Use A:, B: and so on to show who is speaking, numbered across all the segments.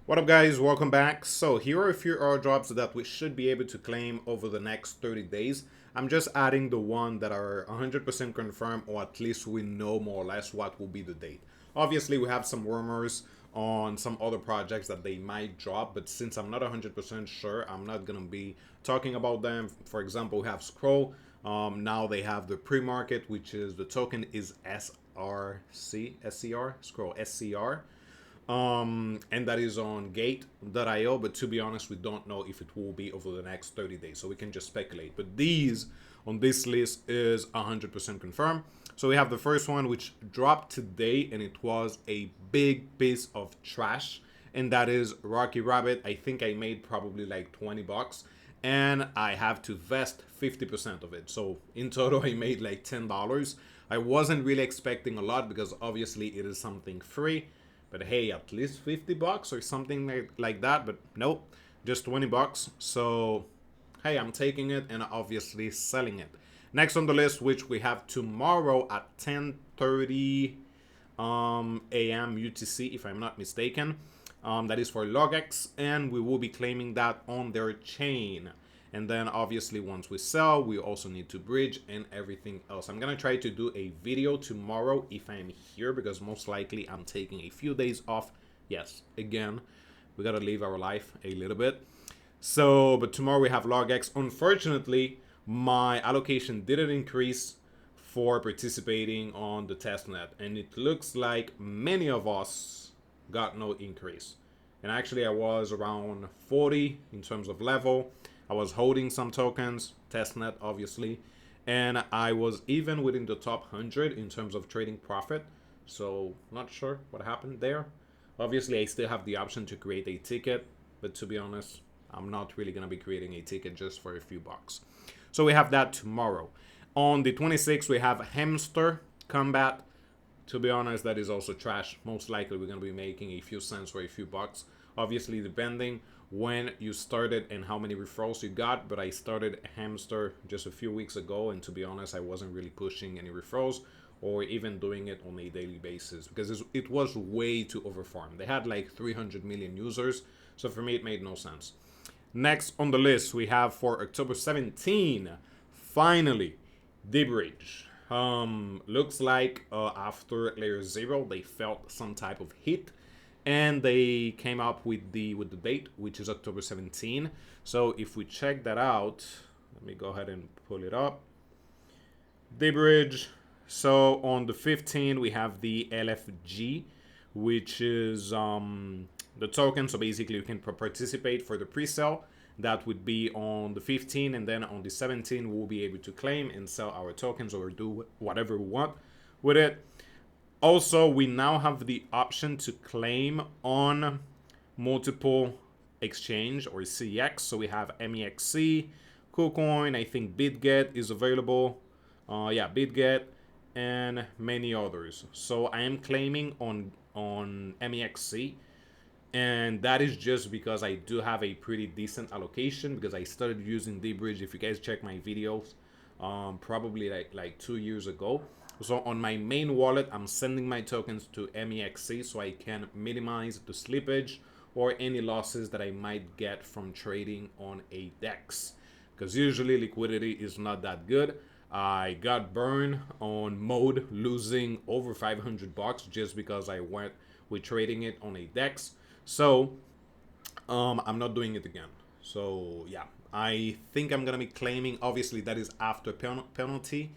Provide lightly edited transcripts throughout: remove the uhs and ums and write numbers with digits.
A: What up, guys? Welcome back. So here are a few airdrops that we should be able to claim over the next 30 days. I'm just adding the one that are 100% confirmed, or at least we know more or less what will be the date. Obviously, we have some rumors on some other projects that they might drop, but since I'm not 100% sure, I'm not going to be talking about them. For example, we have Scroll. Now they have the pre-market, which is the token is SCR, Scroll SCR, and that is on gate.io. But to be honest, we don't know if it will be over the next 30 days, so we can just speculate. But these on this list is 100% confirmed. So we have the first one, which dropped today, and it was a big piece of trash, and that is Rocky Rabbit. I think I made probably like 20 bucks, and I have to vest 50% of it. So in total, I made like $10. I wasn't really expecting a lot because obviously it is something free, but hey, at least 50 bucks or something like that. But nope, just 20 bucks. So hey, I'm taking it and obviously selling it. Next on the list, which we have tomorrow at 10:30 a.m. UTC, if I'm not mistaken. That is for Logx, and we will be claiming that on their chain. And then obviously once we sell, we also need to bridge and everything else. I'm gonna try to do a video tomorrow if I'm here, because most likely I'm taking a few days off. Yes, again, we gotta live our life a little bit. So, but tomorrow we have Logx. Unfortunately, my allocation didn't increase for participating on the testnet, and it looks like many of us got no increase. And actually, I was around 40 in terms of level. I was holding some tokens, testnet obviously, and I was even within the top 100 in terms of trading profit. So not sure what happened there. Obviously, I still have the option to create a ticket, but to be honest, I'm not really gonna be creating a ticket just for a few bucks. So we have that tomorrow. On the 26th, we have Hamster Combat. To be honest, that is also trash. Most likely we're gonna be making a few cents or a few bucks. Obviously, depending when you started and how many referrals you got, but I started Hamster just a few weeks ago, and to be honest, I wasn't really pushing any referrals or even doing it on a daily basis because it was way too overfarmed. They had like 300 million users, so for me it made no sense. Next on the list, we have for October 17, finally, D-Bridge. Looks like after layer 0, they felt some type of hit, and they came up with the date, which is October 17. So if we check that out, let me go ahead and pull it up. D-Bridge. So on the 15th, we have the LFG, which is the token. So basically, you can participate for the pre-sale. That would be on the 15th, and then on the 17th, we'll be able to claim and sell our tokens or do whatever we want with it. Also, we now have the option to claim on multiple exchange or CX. So we have MEXC, KuCoin, I think BitGet is available. Yeah, BitGet, and many others. So I am claiming on MEXC, and that is just because I do have a pretty decent allocation because I started using D-Bridge. If you guys check my videos, probably like 2 years ago. So on my main wallet, I'm sending my tokens to MEXC so I can minimize the slippage or any losses that I might get from trading on a DEX, because usually liquidity is not that good. I got burned on mode, losing over 500 bucks just because I went with trading it on a DEX. So I'm not doing it again. So yeah, I think I'm gonna be claiming. Obviously, that is after penalty,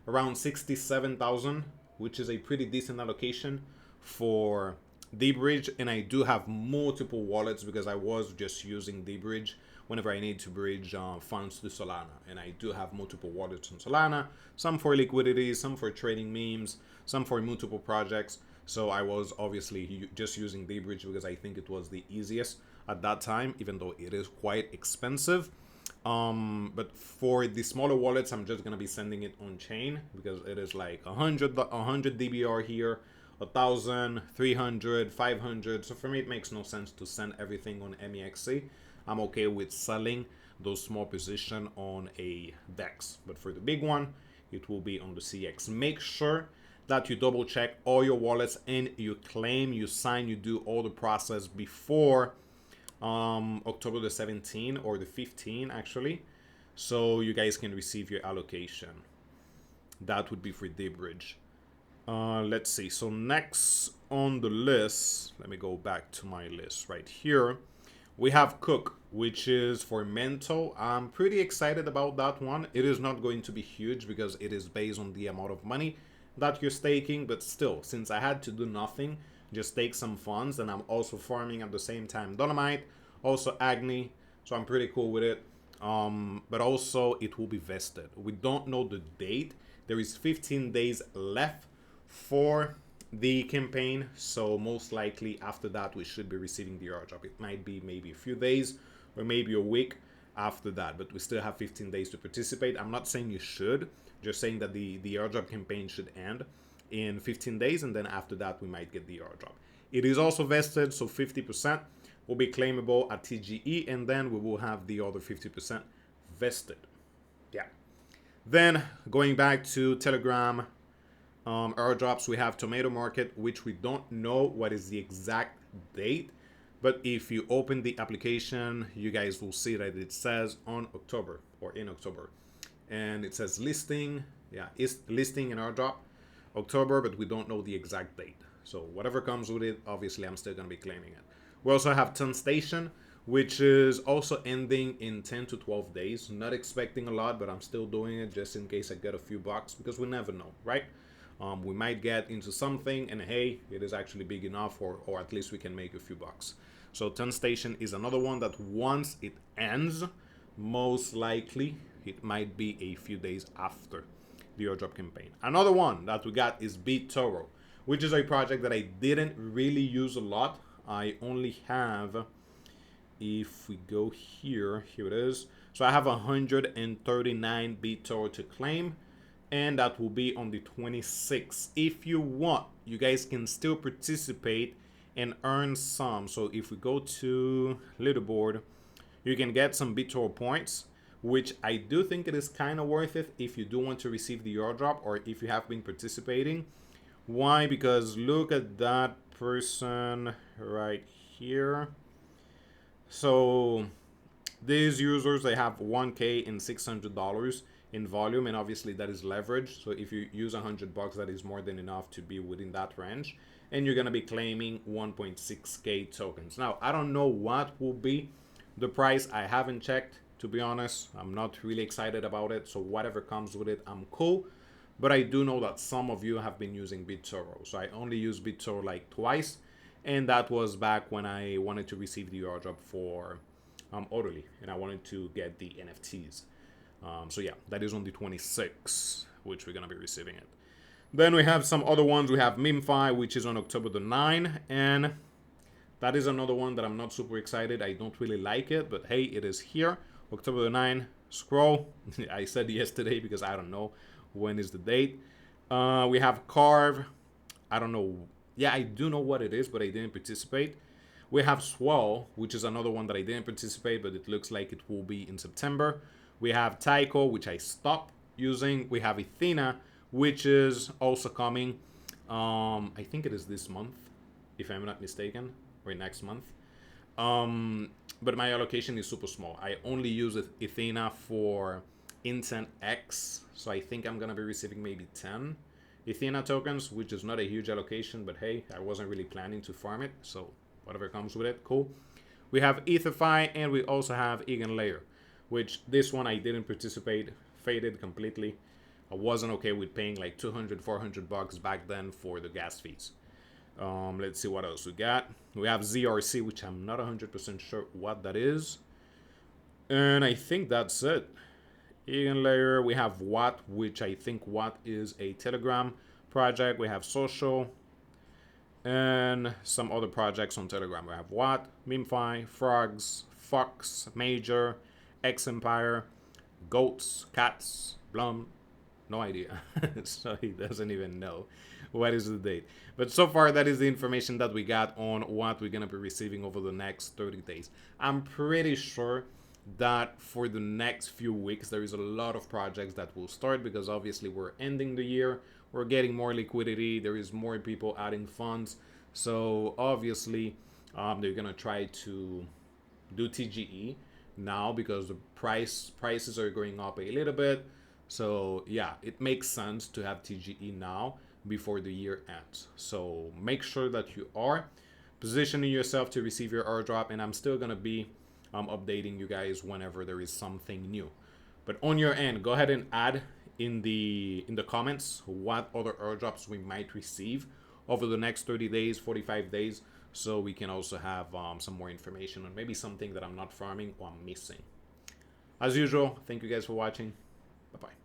A: around 67,000, which is a pretty decent allocation for D-Bridge. And I do have multiple wallets because I was just using D-Bridge whenever I need to bridge funds to Solana. And I do have multiple wallets on Solana, some for liquidity, some for trading memes, some for multiple projects. So I was obviously just using D-Bridge because I think it was the easiest at that time, even though it is quite expensive. But for the smaller wallets, I'm just gonna be sending it on chain because it is like 100 DBR here, 1,000, 300, 500. So for me, it makes no sense to send everything on MEXC. I'm okay with selling those small position on a DEX, but for the big one, it will be on the CX. Make sure that you double check all your wallets and you claim, you sign, you do all the process before October the 17th or the 15th actually, so you guys can receive your allocation. That would be for Daybridge. Let's see. So next on the list, let me go back to my list right here. We have Cook, which is for mental. I'm pretty excited about that one. It is not going to be huge because it is based on the amount of money that you're staking, but still, since I had to do nothing, just take some funds, and I'm also farming at the same time Dolomite, also Agni, so I'm pretty cool with it. But also it will be vested. We don't know the date. There is 15 days left for the campaign, so most likely after that we should be receiving the airdrop. It might be maybe a few days or maybe a week after that, but we still have 15 days to participate. I'm not saying you should, just saying that the airdrop campaign should end in 15 days, and then after that we might get the airdrop. It is also vested, so 50% will be claimable at TGE, and then we will have the other 50% vested. Yeah. Then going back to Telegram airdrops, we have Tomato Market, which we don't know what is the exact date, but if you open the application, you guys will see that it says on October or in October, and it says listing. Yeah, it's listing and airdrop October, but we don't know the exact date. So whatever comes with it, obviously I'm still gonna be claiming it. We also have Ton Station, which is also ending in 10 to 12 days. Not expecting a lot, but I'm still doing it just in case I get a few bucks, because we never know, right? We might get into something and hey, it is actually big enough, or at least we can make a few bucks. So Ton Station is another one that once it ends, most likely it might be a few days after the airdrop campaign. Another one that we got is BitToro, which is a project that I didn't really use a lot. I only have, if we go here it is. So I have 139 BitToro to claim, and that will be on the 26th. If you want, you guys can still participate and earn some. So if we go to leaderboard, you can get some BitToro points, which I do think it is kind of worth it if you do want to receive the airdrop or if you have been participating. Why? Because look at that person right here. So these users, they have 1K and $600 in volume, and obviously that is leverage. So if you use $100, that is more than enough to be within that range, and you're gonna be claiming 1.6K tokens. Now I don't know what will be the price. I haven't checked, to be honest. I'm not really excited about it, so whatever comes with it, I'm cool. But I do know that some of you have been using BitToro. So I only used BitToro like twice, and that was back when I wanted to receive the airdrop for Orderly, and I wanted to get the NFTs. So yeah, that is on the 26th, which we're gonna be receiving it. Then we have some other ones. We have Mintchain, which is on October the 9th, and that is another one that I'm not super excited. I don't really like it, but hey, it is here. October the 9th, scroll. I said yesterday because I don't know when is the date. We have Carve. I don't know. Yeah, I do know what it is, but I didn't participate. We have Swell, which is another one that I didn't participate, but it looks like it will be in September. We have Tycho, which I stopped using. We have Athena, which is also coming. I think it is this month, if I'm not mistaken, or next month. But my allocation is super small. I only use Athena for Intent X, so I think I'm gonna be receiving maybe 10 Athena tokens, which is not a huge allocation, but hey, I wasn't really planning to farm it, so whatever comes with it, cool. We have Etherfi, and we also have Eigenlayer, which this one I didn't participate, faded completely. I wasn't okay with paying like 200, 400 bucks back then for the gas fees. Let's see what else we got. We have ZRC, which I'm not 100% sure what that is. And I think that's it. Eigenlayer, we have Watt, which I think Watt is a Telegram project. We have Social, and some other projects on Telegram. We have Watt, Mintchain, Frogs, Fox, Major, X Empire, Goats, Cats, Blum. No idea. So he doesn't even know what is the date. But so far, that is the information that we got on what we're going to be receiving over the next 30 days. I'm pretty sure that for the next few weeks, there is a lot of projects that will start because obviously we're ending the year. we're getting more liquidity. There is more people adding funds. So obviously, they're gonna try to do TGE now because the prices are going up a little bit. So yeah, it makes sense to have TGE now before the year ends. So make sure that you are positioning yourself to receive your airdrop, and I'm still gonna be updating you guys whenever there is something new. But on your end, go ahead and add in the comments what other airdrops we might receive over the next 30 days, 45 days, so we can also have some more information on maybe something that I'm not farming or I'm missing. As usual, thank you guys for watching. Bye-bye.